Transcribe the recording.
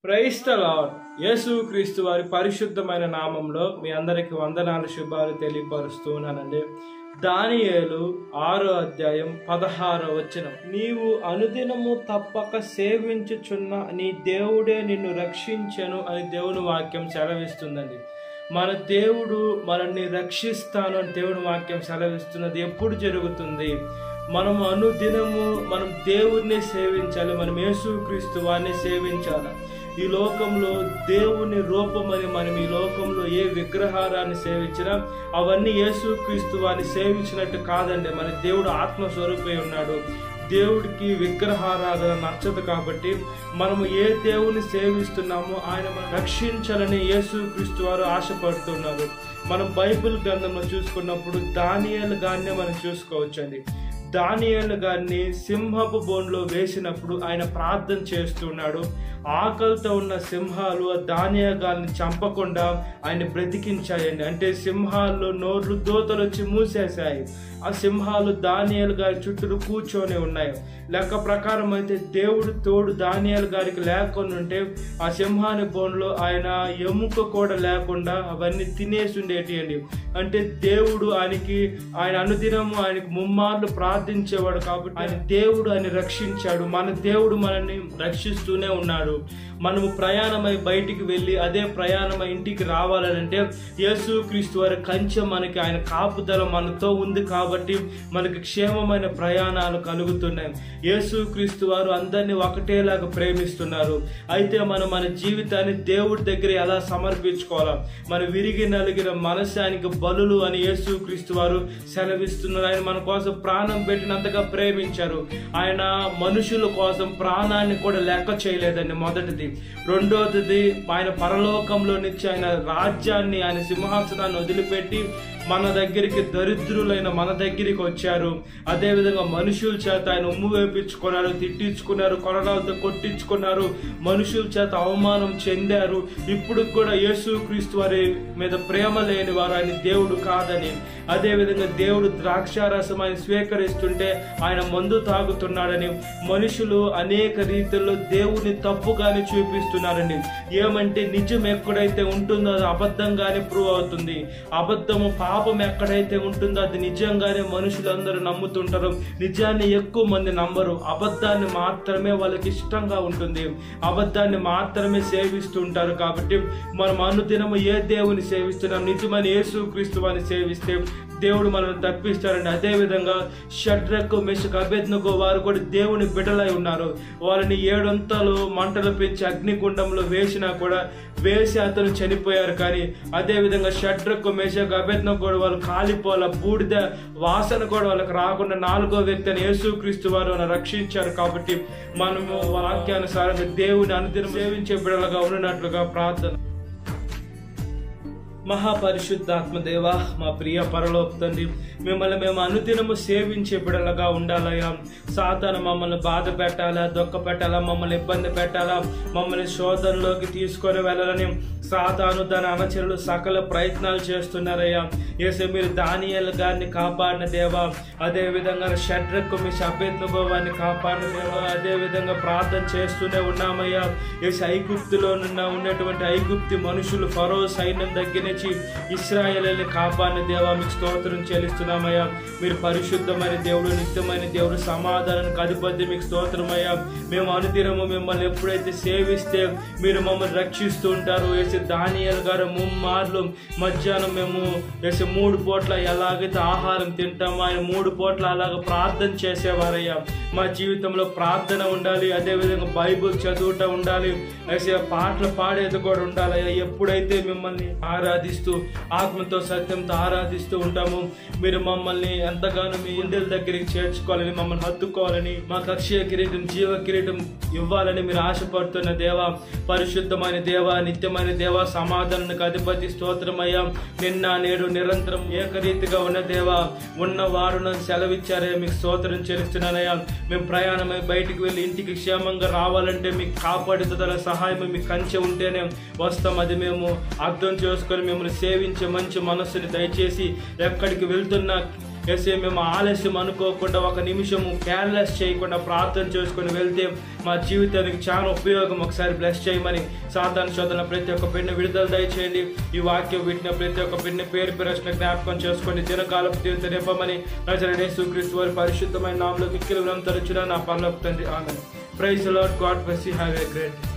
Praise the lord. యేసుక్రీస్తు వారి పరిశుద్ధమైన నామంలో మీ అందరికి వందనాలు శుభాలు తెలియపరుస్తున్నానండి. దానియేలు 6వ అధ్యాయం 16వ వచనం. నీవు అనుదినము తప్పక సేవించుచున్న నీ దేవుడే నిన్ను రక్షించెను అని దేవుని వాక్యం సెలవిస్తుందండి. మన దేవుడు మనల్ని రక్షిస్తాను అని దేవుని వాక్యం సెలవిస్తున్నది. ఎప్పుడు జరుగుతుంది? మనం అనుదినము మనం దేవుణ్ణి సేవించాలి. మనం యేసుక్రీస్తు వారిని సేవించాలి. ఈ లోకంలో దేవుని రూపమని మనం ఈ లోకంలో ఏ విగ్రహారాన్ని సేవించినా అవన్నీ యేసుక్రీస్తు వారిని సేవించినట్టు కాదండి. మన దేవుడు ఆత్మస్వరూపై ఉన్నాడు. దేవుడికి విగ్రహారాధన నచ్చదు. కాబట్టి మనము ఏ దేవుని సేవిస్తున్నామో ఆయన మనం రక్షించాలని యేసుక్రీస్తు వారు ఆశపడుతున్నారు. మనం బైబిల్ గ్రంథంలో చూసుకున్నప్పుడు దానియేలు గారిని మనం చూసుకోవచ్చండి. దానియేలు గారిని సింహపు బోన్లో వేసినప్పుడు ఆయన ప్రార్థన చేస్తున్నాడు. ఆకలితో ఉన్న సింహాలు దానియేలు గారిని చంపకుండా ఆయన బ్రతికించాయండి. అంటే సింహాల్లో నోర్లు దోతలు వచ్చి మూసేశాయి. ఆ సింహాలు దానియేలు గారి చుట్టూ కూర్చొని ఉన్నాయి. లెక్క ప్రకారం అయితే దేవుడు తోడు దానియేలు గారికి లేకుండా ఉంటే ఆ సింహాని బోన్లో ఆయన ఎముక కూడా లేకుండా అవన్నీ తినేసి ఉండేటి అండి. అంటే దేవుడు ఆయన అనుదినము ఆయనకి ముమ్మార్లు ప్రార్థించేవాడు. కాబట్టి ఆయన దేవుడు ఆయన రక్షించాడు. మన దేవుడు మనల్ని రక్షిస్తూనే ఉన్నాడు. మనము ప్రయాణమై బయటికి వెళ్ళి అదే ప్రయాణమై ఇంటికి రావాలంటే యేసుక్రీస్తు వారి కంచె మనకి ఆయన కాపుదల మనతో ఉంది. కాబట్టి మనకి క్షేమమైన ప్రయాణాలు కలుగుతున్నాయి. యేసుక్రీస్తు వారు అందరినీ ఒకటేలాగా ప్రేమిస్తున్నారు. అయితే మనం మన జీవితాన్ని దేవుడి దగ్గర ఎలా సమర్పించుకోవాలా? మన విరిగి నలిగిన మనసానికి బలులు అని యేసుక్రీస్తు వారు సెలవిస్తున్నారు. ఆయన మన కోసం ప్రాణం పెట్టినంతగా ప్రేమించారు. ఆయన మనుషుల కోసం ప్రాణాన్ని కూడా లెక్క చేయలేదండి. మొదటిది. రెండోది, ఆయన పరలోకంలో నుంచి ఆయన రాజ్యాన్ని ఆయన సింహాసనాన్ని వదిలిపెట్టి మన దగ్గరికి దరిద్రులైన మన దగ్గరికి వచ్చారు. అదేవిధంగా మనుషుల చేత ఆయన ఉమ్ము వేపించుకున్నారు, తిట్టించుకున్నారు, కొరడాలతో కొట్టించుకున్నారు, మనుషుల చేత అవమానం చెందారు. ఇప్పుడు కూడా యేసుక్రీస్తు వారి మీద ప్రేమ లేని వారు ఆయన దేవుడు కాదని, అదేవిధంగా దేవుడు ద్రాక్షారసం ఆయన స్వీకరిస్తుంటే ఆయన మందు తాగుతున్నాడని మనుషులు అనేక రీతిలో దేవుని తప్పుగానే చూపిస్తున్నారండి. ఏమంటే నిజం ఎక్కడైతే ఉంటుందో అది అబద్ధంగానే ప్రూవ్ అవుతుంది. అబద్ధము పాపం ఎక్కడైతే ఉంటుందో అది నిజంగానే మనుషులందరూ నమ్ముతుంటారు. నిజాన్ని ఎక్కువ మంది నమ్మరు. అబద్ధాన్ని మాత్రమే వాళ్ళకి ఇష్టంగా ఉంటుంది. అబద్ధాన్ని మాత్రమే సేవిస్తుంటారు. కాబట్టి మనం అనుదినము ఏ దేవుని సేవిస్తున్నాం? నిజమైన యేసుక్రీస్తు వారిని సేవిస్తే దేవుడు మనల్ని తప్పిస్తారండి. అదేవిధంగా షడ్రకు మెషకు అబేద్నెగో వారు కూడా దేవుని బిడ్డలై ఉన్నారు. వాళ్ళని 7 అంతలు మంటలు పెంచి అగ్నిగుండంలో వేసినా కూడా వేసి అతను చనిపోయారు. కానీ అదేవిధంగా షడ్రకు మెషకు అబేద్నెగో కూడా వాళ్ళు కాలిపోల బూడిద వాసన కూడా వాళ్ళకి రాకుండా 4వ వ్యక్తిని యేసుక్రీస్తు వారు రక్షించారు. కాబట్టి మనము వాక్యానుసారంగా దేవుని అనుదినం సేవించే బిడ్డలుగా ఉన్నట్లుగా ప్రార్థన. మహాపరిశుద్ధాత్మ దేవ, మా ప్రియ పరలోక తండ్రి, మిమ్మల్ని మేము అనుదినము సేవించే బిడ్డలుగా ఉండాలయ్యా. సాతాను మమ్మల్ని బాధ పెట్టాలా, దుఃఖ పెట్టాలా, మమ్మల్ని ఇబ్బంది పెట్టాలా, మమ్మల్ని శోధనలోకి తీసుకొని వెళ్ళాలని సాతాను దాని అనుచరులు సకల ప్రయత్నాలు చేస్తున్నారయ్యా. యేసు మీరు దానియేలు గారిని కాపాడిన దేవా, అదేవిధంగా షడ్రకు మెషకు అబేద్నెగో వారిని కాపాడిన దేవా, అదేవిధంగా ప్రార్థన చేస్తూనే ఉన్నామయ్యా. యేసు ఐగుప్తులో ఉన్నటువంటి ఐగుప్తి మనుషులు ఫరో సైన్యం దగ్గర ఇశ్రాయేలుని కాపాడిన దేవా, మీకు స్తోత్రం చెల్లిస్తున్నామయ్యా. మీరు పరిశుద్ధమైన దేవుడు, నిత్యమైన దేవుడు, సమాధానానికి అధిపతి, మీకు స్తోత్రమయ్యా. మేము అనుదినము మిమ్మల్ని ఎప్పుడైతే సేవిస్తే మీరు మమ్మల్ని రక్షిస్తూ ఉంటారు. వేసి దానియేలు గారు ముమ్మార్లు మధ్యాహ్నం మేము వేసి 3 పూట్ల ఎలాగైతే ఆహారం తింటామో ఆయన 3 పూట్ల అలాగ ప్రార్థన చేసేవారయ్యా. మా జీవితంలో ప్రార్థన ఉండాలి, అదేవిధంగా బైబుల్ చదువుట ఉండాలి, వేసే పాటలు పాడేది కూడా ఉండాలయ్యా. ఎప్పుడైతే మిమ్మల్ని ఆరాధిస్తూ ఆత్మతో సత్యంతో ఆరాధిస్తూ ఉంటాము మీరు మమ్మల్ని ఎంతగానో మీ ఇండిల దగ్గరికి చేర్చుకోవాలని, మమ్మల్ని హత్తుకోవాలని, మాకు అక్షయ కిరీటం జీవ కిరీటం ఇవ్వాలని మీరు ఆశపడుతున్న దేవా, పరిశుద్ధమైన దేవా, నిత్యమైన దేవా, సమాధానానికి అధిపతి, స్తోత్రమయ్యా. నిన్న నేడు నిరంతరం ఏకరీతిగా ఉన్న దేవా, ఉన్నవారు నన్ను సెలవిచ్చారే, మీకు స్తోత్రం చెల్లిస్తున్నానయ్యా. మేము ప్రయాణమై బయటికి వెళ్ళి ఇంటికి క్షేమంగా రావాలంటే మీకు కాపాడుతున్న సహాయం మీకు కంచె ఉంటేనే వస్తాం. అది మేము అర్థం చేసుకొని మిమ్మల్ని సేవించే మంచి మనస్సుని దయచేసి ఎక్కడికి వెళ్తున్నా యేసయ్య మేము ఆలస్యం అనుకోకుండా ఒక నిమిషము కేర్లెస్ చేయకుండా ప్రార్థన చేసుకొని వెళ్తే మా జీవితానికి చాలా ఉపయోగం. ఒకసారి బ్లెస్ చేయమని సాతాను శోధన ప్రతి ఒక్క బిడ్డ విడుదల దయచేయండి. ఈ వాక్యం వింటున్న ప్రతి ఒక్క బిడ్డ పేరు ప్రశ్న జ్ఞాపకం చేసుకొని దినకాలపు జీవితం నింపమని నజరేయుడైన యేసుక్రీస్తు వారి పరిశుద్ధమైన నామములో మిక్కిలి వినమ్రతతో నా పరలోక తండ్రి ఆమేన్. Praise the Lord. God bless you. Have a great day.